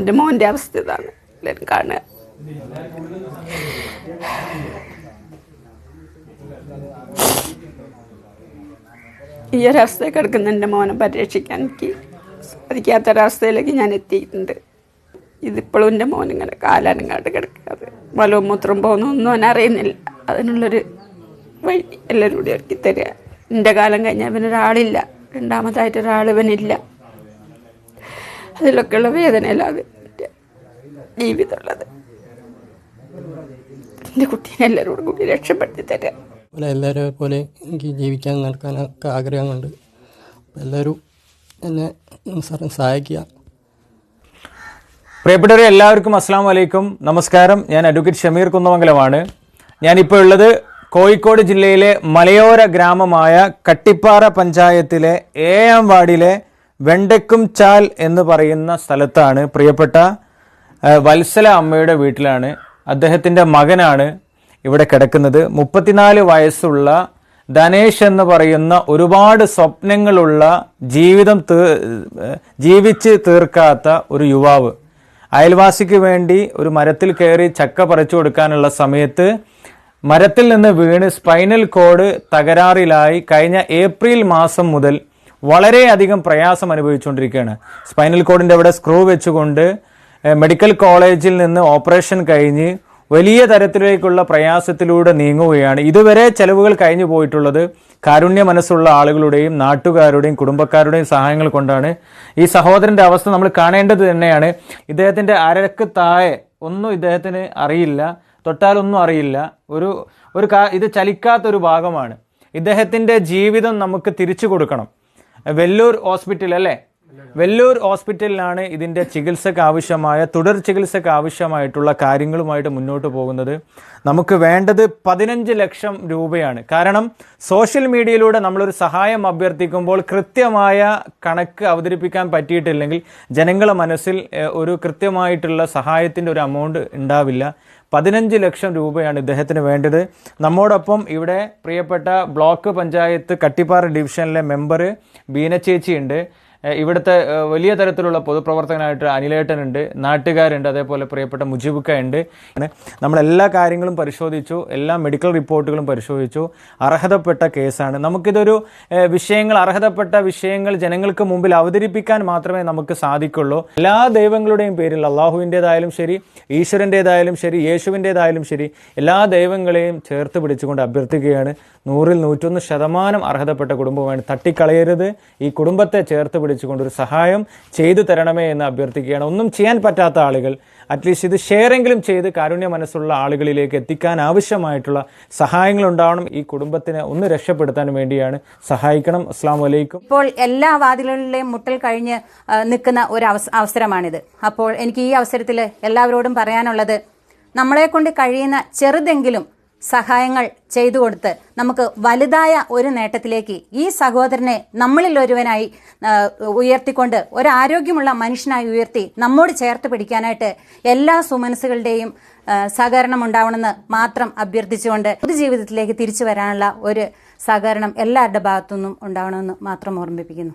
എൻ്റെ മോൻ്റെ അവസ്ഥ ഇതാണ് എല്ലാവരും കാണുക. ഈ ഒരവസ്ഥയിൽ കിടക്കുന്ന എൻ്റെ മോനെ പരിരക്ഷിക്കാൻ എനിക്ക് സാധിക്കാത്തൊരവസ്ഥയിലേക്ക് ഞാൻ എത്തിയിട്ടുണ്ട്. ഇതിപ്പോഴും എൻ്റെ മോനിങ്ങനെ കാലനങ്ങാണ്ട് കിടക്കാതെ വലവും മൂത്രം പോകുന്നൊന്നും അവൻ അറിയുന്നില്ല. അതിനുള്ളൊരു വഴി എല്ലാവരും കൂടി ഒരുക്കി തരിക. എൻ്റെ കാലം കഴിഞ്ഞാൽ ഇവനൊരാളില്ല, രണ്ടാമതായിട്ടൊരാൾ ഇവനില്ല. അതിലൊക്കെയുള്ള വേദനയിലാണ് എൻ്റെ ജീവിതമുള്ളത്. എൻ്റെ കുട്ടീനെ എല്ലാവരോടും കൂടി രക്ഷപ്പെടുത്തി തരിക. എല്ലാവരും പോലെ എനിക്ക് ജീവിക്കാൻ നടക്കാനൊക്കെ ആഗ്രഹമുണ്ട്. എല്ലാവരും എന്നെ സഹായിക്കുക. പ്രിയപ്പെട്ടവരെ, എല്ലാവർക്കും അസ്സാം വലൈക്കും, നമസ്കാരം. ഞാൻ അഡ്വക്കേറ്റ് ഷമീർ കുന്നമംഗലമാണ്. ഞാനിപ്പോൾ ഉള്ളത് കോഴിക്കോട് ജില്ലയിലെ മലയോര ഗ്രാമമായ കട്ടിപ്പാറ പഞ്ചായത്തിലെ 7-ാം വാർഡിലെ വെണ്ടക്കും ചാൽ എന്ന് പറയുന്ന സ്ഥലത്താണ്. പ്രിയപ്പെട്ട വത്സല അമ്മയുടെ വീട്ടിലാണ്. അദ്ദേഹത്തിൻ്റെ മകനാണ് ഇവിടെ കിടക്കുന്നത്. 34 വയസ്സുള്ള ധനേഷ് എന്ന് പറയുന്ന ഒരുപാട് സ്വപ്നങ്ങളുള്ള ജീവിച്ച് തീർക്കാത്ത ഒരു യുവാവ്. അയൽവാസിക്ക് വേണ്ടി ഒരു മരത്തിൽ കയറി ചക്ക പറിച്ചു കൊടുക്കാനുള്ള സമയത്ത് മരത്തിൽ നിന്ന് വീണ് സ്പൈനൽ കോഡ് തകരാറിലായി കഴിഞ്ഞ ഏപ്രിൽ മാസം മുതൽ വളരെയധികം പ്രയാസം അനുഭവിച്ചുകൊണ്ടിരിക്കുകയാണ്. സ്പൈനൽ കോഡിൻ്റെ അവിടെ സ്ക്രൂ വെച്ചുകൊണ്ട് മെഡിക്കൽ കോളേജിൽ നിന്ന് ഓപ്പറേഷൻ കഴിഞ്ഞ് വലിയ തരത്തിലേക്കുള്ള പ്രയാസത്തിലൂടെ നീങ്ങുകയാണ്. ഇതുവരെ ചെലവുകൾ കഴിഞ്ഞു പോയിട്ടുള്ളത് കാരുണ്യ മനസ്സുള്ള ആളുകളുടെയും നാട്ടുകാരുടെയും കുടുംബക്കാരുടെയും സഹായങ്ങൾ കൊണ്ടാണ്. ഈ സഹോദരൻ്റെ അവസ്ഥ നമ്മൾ കാണേണ്ടത് തന്നെയാണ്. ഇദ്ദേഹത്തിൻ്റെ അരക്ക് താഴെ ഒന്നും ഇദ്ദേഹത്തിന് അറിയില്ല, തൊട്ടാലൊന്നും അറിയില്ല. ഇത് ചലിക്കാത്തൊരു ഭാഗമാണ്. ഇദ്ദേഹത്തിൻ്റെ ജീവിതം നമുക്ക് തിരിച്ചു കൊടുക്കണം. വെല്ലൂർ ഹോസ്പിറ്റൽ അല്ലേ, വെല്ലൂർ ഹോസ്പിറ്റലിലാണ് ഇതിൻ്റെ ചികിത്സക്ക് ആവശ്യമായ തുടർ ചികിത്സക്ക് ആവശ്യമായിട്ടുള്ള കാര്യങ്ങളുമായിട്ട് മുന്നോട്ട് പോകുന്നത്. നമുക്ക് വേണ്ടത് 15 ലക്ഷം രൂപയാണ്. കാരണം സോഷ്യൽ മീഡിയയിലൂടെ നമ്മളൊരു സഹായം അഭ്യർത്ഥിക്കുമ്പോൾ കൃത്യമായ കണക്ക് അവതരിപ്പിക്കാൻ പറ്റിയിട്ടില്ലെങ്കിൽ ജനങ്ങളുടെ മനസ്സിൽ ഒരു കൃത്യമായിട്ടുള്ള സഹായത്തിൻ്റെ ഒരു എമൗണ്ട് ഉണ്ടാവില്ല. 15 ലക്ഷം രൂപയാണ് ഇദ്ദേഹത്തിന് വേണ്ടത്. നമ്മോടൊപ്പം ഇവിടെ പ്രിയപ്പെട്ട ബ്ലോക്ക് പഞ്ചായത്ത് കട്ടിപ്പാറ ഡിവിഷനിലെ മെമ്പർ ബീന ചേച്ചി ഉണ്ട്. ഇവിടുത്തെ വലിയ തരത്തിലുള്ള പൊതുപ്രവർത്തകനായിട്ട് അനിലേട്ടനുണ്ട്, നാട്ടുകാരുണ്ട്, അതേപോലെ പ്രിയപ്പെട്ട മുജിബുക്ക ഉണ്ട്. നമ്മളെല്ലാ കാര്യങ്ങളും പരിശോധിച്ചു, എല്ലാ മെഡിക്കൽ റിപ്പോർട്ടുകളും പരിശോധിച്ചു. അർഹതപ്പെട്ട കേസാണ്. നമുക്കിതൊരു അർഹതപ്പെട്ട വിഷയങ്ങൾ ജനങ്ങൾക്ക് മുമ്പിൽ അവതരിപ്പിക്കാൻ മാത്രമേ നമുക്ക് സാധിക്കുള്ളൂ. എല്ലാ ദൈവങ്ങളുടെയും പേരിൽ, അള്ളാഹുവിൻ്റെതായാലും ശരി, ഈശ്വരൻ്റെതായാലും ശരി, യേശുവിൻ്റെതായാലും ശരി, എല്ലാ ദൈവങ്ങളെയും ചേർത്ത് പിടിച്ചുകൊണ്ട് അഭ്യർത്ഥിക്കുകയാണ്. 100-ൽ 101% അർഹതപ്പെട്ട കുടുംബമാണ്. തട്ടിക്കളയരുത്. ഈ കുടുംബത്തെ ചേർത്ത് പിടിച്ചുകൊണ്ട് ഒരു സഹായം ചെയ്തു തരണമേ എന്ന് അഭ്യർത്ഥിക്കുകയാണ്. ഒന്നും ചെയ്യാൻ പറ്റാത്ത ആളുകൾ അറ്റ്ലീസ്റ്റ് ഇത് ഷെയറെങ്കിലും ചെയ്ത് കാരുണ്യ മനസ്സുള്ള ആളുകളിലേക്ക് എത്തിക്കാൻ ആവശ്യമായിട്ടുള്ള സഹായങ്ങൾ ഉണ്ടാവണം. ഈ കുടുംബത്തിനെ ഒന്ന് രക്ഷപ്പെടുത്താൻ വേണ്ടിയാണ്. സഹായിക്കണം. അസ്സലാമു അലൈക്കും. ഇപ്പോൾ എല്ലാ വാതിലുകളിലെയും മുട്ടൽ കഴിഞ്ഞ് നിൽക്കുന്ന ഒരു അവസരമാണിത്. അപ്പോൾ എനിക്ക് ഈ അവസരത്തിൽ എല്ലാവരോടും പറയാനുള്ളത്, നമ്മളെ കൊണ്ട് കഴിയുന്ന ചെറുതെങ്കിലും സഹായങ്ങൾ ചെയ്തു കൊടുത്ത് നമുക്ക് വലുതായ ഒരു നേട്ടത്തിലേക്ക് ഈ സഹോദരനെ നമ്മളിൽ ഒരുവനായി ഉയർത്തിക്കൊണ്ട് ഒരാരോഗ്യമുള്ള മനുഷ്യനായി ഉയർത്തി നമ്മോട് ചേർത്ത് പിടിക്കാനായിട്ട് എല്ലാ സുമനസ്സുകളുടെയും സഹകരണം ഉണ്ടാവണമെന്ന് മാത്രം അഭ്യർത്ഥിച്ചുകൊണ്ട് പൊതുജീവിതത്തിലേക്ക് തിരിച്ചു വരാനുള്ള ഒരു സഹകരണം എല്ലാവരുടെ ഭാഗത്തുനിന്നും ഉണ്ടാവണമെന്ന് മാത്രം ഓർമ്മിപ്പിക്കുന്നു.